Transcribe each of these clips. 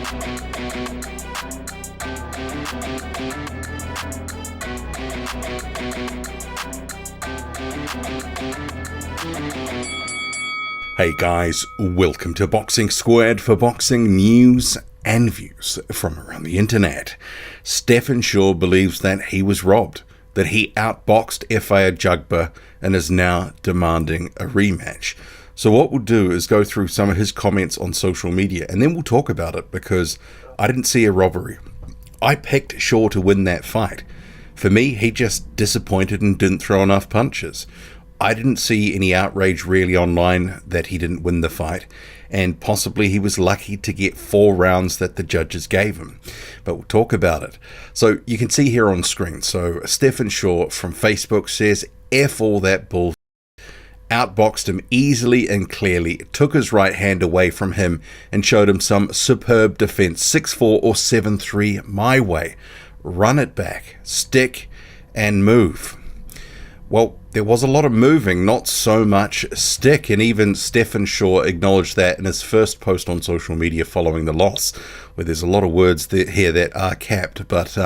Hey guys, welcome to Boxing Squared for boxing news and views from around the internet. Stephan believes that he was robbed, that he outboxed F.A. Ajagba and is now demanding a rematch. So what we'll do is go through some of his comments on social media and then we'll talk about it, because I didn't see a robbery. I picked Shaw to win that fight. For me, he just disappointed and didn't throw enough punches. I didn't see any outrage really online that he didn't win the fight, and possibly he was lucky to get 4 rounds that the judges gave him. But we'll talk about it. So you can see here on screen. So Stephan from Facebook says, F all that bull. Outboxed him easily and clearly, took his right hand away from him and showed him some superb defense. 6-4 or 7-3 my way. Run it back, stick and move. Well, there was a lot of moving, not so much stick, and even Stephan acknowledged that in his first post on social media following the loss, where there's a lot of words here that are capped, but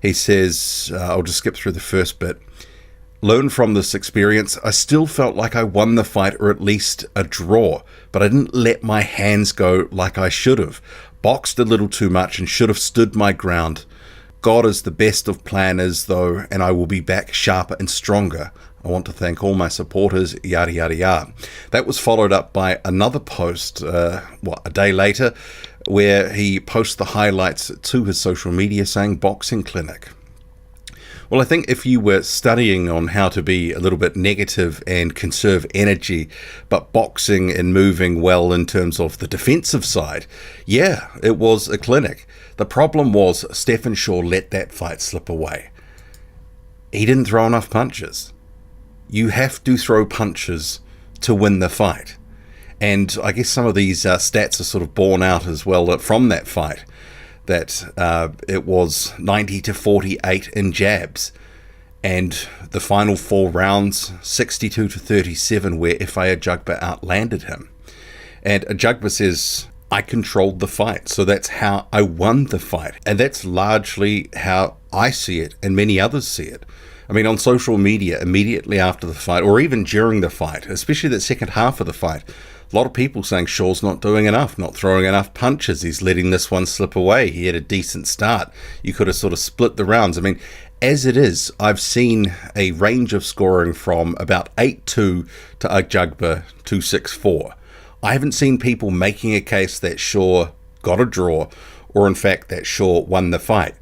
he says, I'll just skip through the first bit. Learn from this experience. I still felt like I won the fight, or at least a draw, but I didn't let my hands go like I should have. Boxed a little too much and should have stood my ground. God is the best of planners, though, and I will be back sharper and stronger. I want to thank all my supporters, yada, yada, yada. That was followed up by another post, a day later, where he posts the highlights to his social media saying boxing clinic. Well, I think if you were studying on how to be a little bit negative and conserve energy, but boxing and moving well in terms of the defensive side, yeah, it was a clinic. The problem was Stephan let that fight slip away. He didn't throw enough punches. You have to throw punches to win the fight. And I guess some of these stats are sort of borne out as well from that fight, that it was 90-48 in jabs, and the final 4 rounds 62-37, where F.A. Ajagba outlanded him. And Ajagba says, I controlled the fight, so that's how I won the fight. And that's largely how I see it and many others see it. I mean, on social media immediately after the fight, or even during the fight, especially the second half of the fight, a lot of people saying Shaw's not doing enough, not throwing enough punches. He's letting this one slip away. He had a decent start. You could have sort of split the rounds. I mean, as it is, I've seen a range of scoring from about 8-2 to Ajagba 2-6-4. I haven't seen people making a case that Shaw got a draw, or in fact that Shaw won the fight.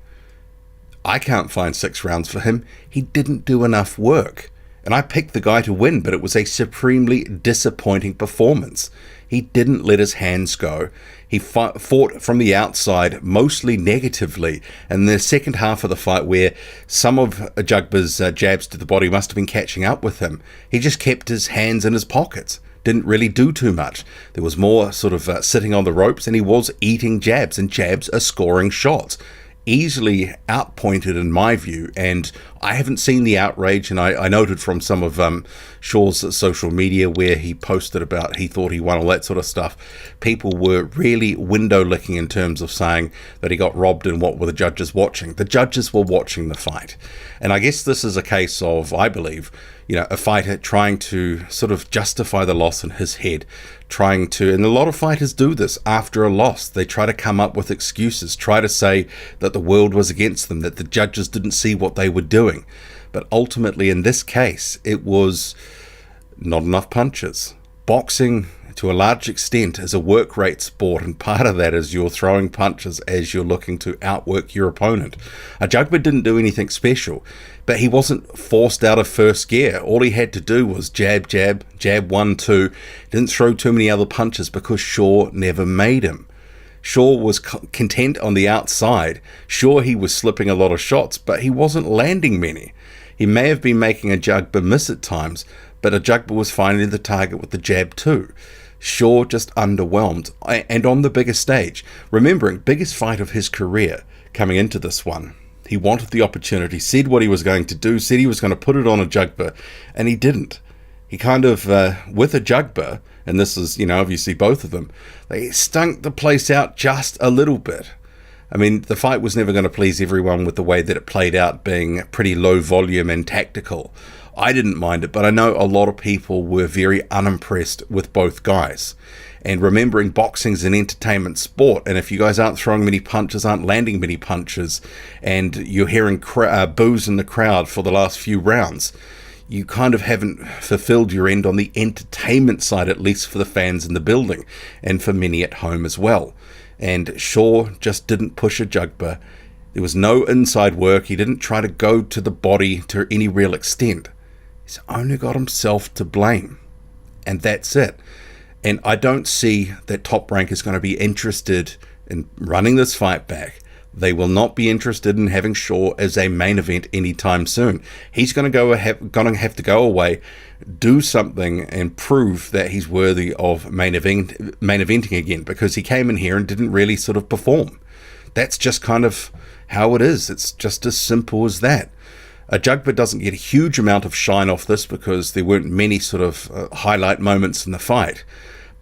I can't find 6 rounds for him. He didn't do enough work. And I picked the guy to win, but it was a supremely disappointing performance. He didn't let his hands go. He fought from the outside, mostly negatively. And the second half of the fight, where some of Ajagba's jabs to the body must have been catching up with him, he just kept his hands in his pockets. Didn't really do too much. There was more sort of sitting on the ropes, and he was eating jabs, and jabs are scoring shots. Easily outpointed in my view, and I haven't seen the outrage, and I noted from some of Shaw's social media where he posted about he thought he won, all that sort of stuff. People were really window licking in terms of saying that he got robbed and what were the judges watching. The judges were watching the fight, and I guess this is a case of, I believe, a fighter trying to sort of justify the loss in his head, trying to, and a lot of fighters do this after a loss. They try to come up with excuses, try to say that the world was against them, that the judges didn't see what they were doing. But ultimately, in this case, it was not enough punches. Boxing, to a large extent, is a work rate sport, and part of that is you're throwing punches as you're looking to outwork your opponent. Ajagba didn't do anything special, but he wasn't forced out of first gear. All he had to do was jab, jab, jab 1-2. Didn't throw too many other punches because Shaw never made him. Shaw was content on the outside. Sure, he was slipping a lot of shots, but he wasn't landing many. He may have been making Ajagba miss at times, but Ajagba was finding the target with the jab too. Shaw just underwhelmed, and on the biggest stage. Remembering, biggest fight of his career coming into this one. He wanted the opportunity, said what he was going to do, said he was going to put it on Ajagba, and he didn't. he kind of, with Ajagba, and this is, obviously both of them, they stunk the place out just a little bit. I mean, the fight was never going to please everyone with the way that it played out, being pretty low volume and tactical. I didn't mind it, but I know a lot of people were very unimpressed with both guys. And remembering boxing's an entertainment sport, and if you guys aren't throwing many punches, aren't landing many punches, and you're hearing boos in the crowd for the last few rounds, you kind of haven't fulfilled your end on the entertainment side, at least for the fans in the building, and for many at home as well. And Shaw just didn't push Ajagba. There was no inside work. He didn't try to go to the body to any real extent. He's only got himself to blame. And that's it. And I don't see that Top Rank is going to be interested in running this fight back. They will not be interested in having Shaw as a main event anytime soon. He's going to have to go away, do something, and prove that he's worthy of main eventing again, because he came in here and didn't really sort of perform. That's just kind of how it is. It's just as simple as that. Ajagba doesn't get a huge amount of shine off this because there weren't many sort of highlight moments in the fight.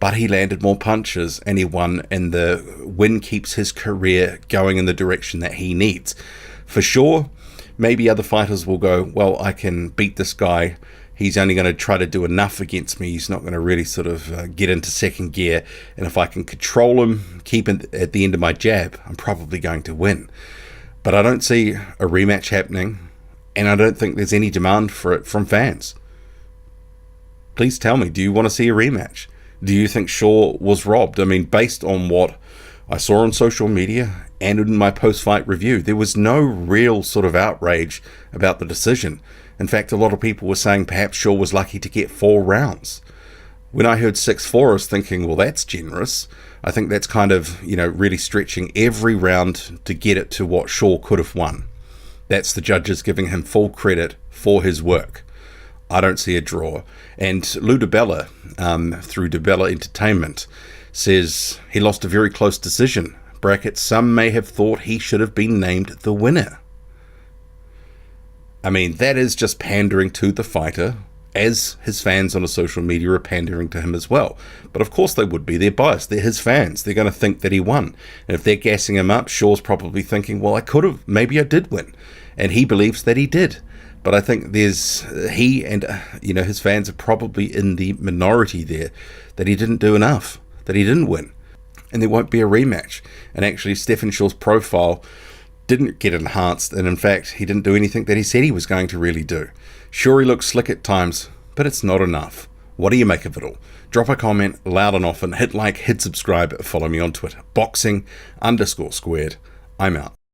But he landed more punches and he won, and the win keeps his career going in the direction that he needs. For sure, maybe other fighters will go, well, I can beat this guy. He's only going to try to do enough against me. He's not going to really sort of get into second gear. And if I can control him, keep him at the end of my jab, I'm probably going to win. But I don't see a rematch happening, and I don't think there's any demand for it from fans. Please tell me, do you want to see a rematch? Do you think Shaw was robbed? I mean, based on what I saw on social media and in my post-fight review, there was no real sort of outrage about the decision. In fact, a lot of people were saying perhaps Shaw was lucky to get 4 rounds. When I heard 6-4, I was thinking, well, that's generous. I think that's kind of, really stretching every round to get it to what Shaw could have won. That's the judges giving him full credit for his work. I don't see a draw. And Lou DiBella, through DiBella Entertainment, says he lost a very close decision. Brackets, some may have thought he should have been named the winner. I mean, that is just pandering to the fighter, as his fans on the social media are pandering to him as well. But of course they would be. They're biased. They're his fans. They're going to think that he won. And if they're gassing him up, Shaw's probably thinking, well, I could have. Maybe I did win. And he believes that he did. But I think he and his fans are probably in the minority there, that he didn't do enough, that he didn't win, and there won't be a rematch. And actually, Stephan Shaw's profile didn't get enhanced, and in fact, he didn't do anything that he said he was going to really do. Sure, he looks slick at times, but it's not enough. What do you make of it all? Drop a comment loud and often, hit like, hit subscribe, follow me on Twitter, boxing_squared. I'm out.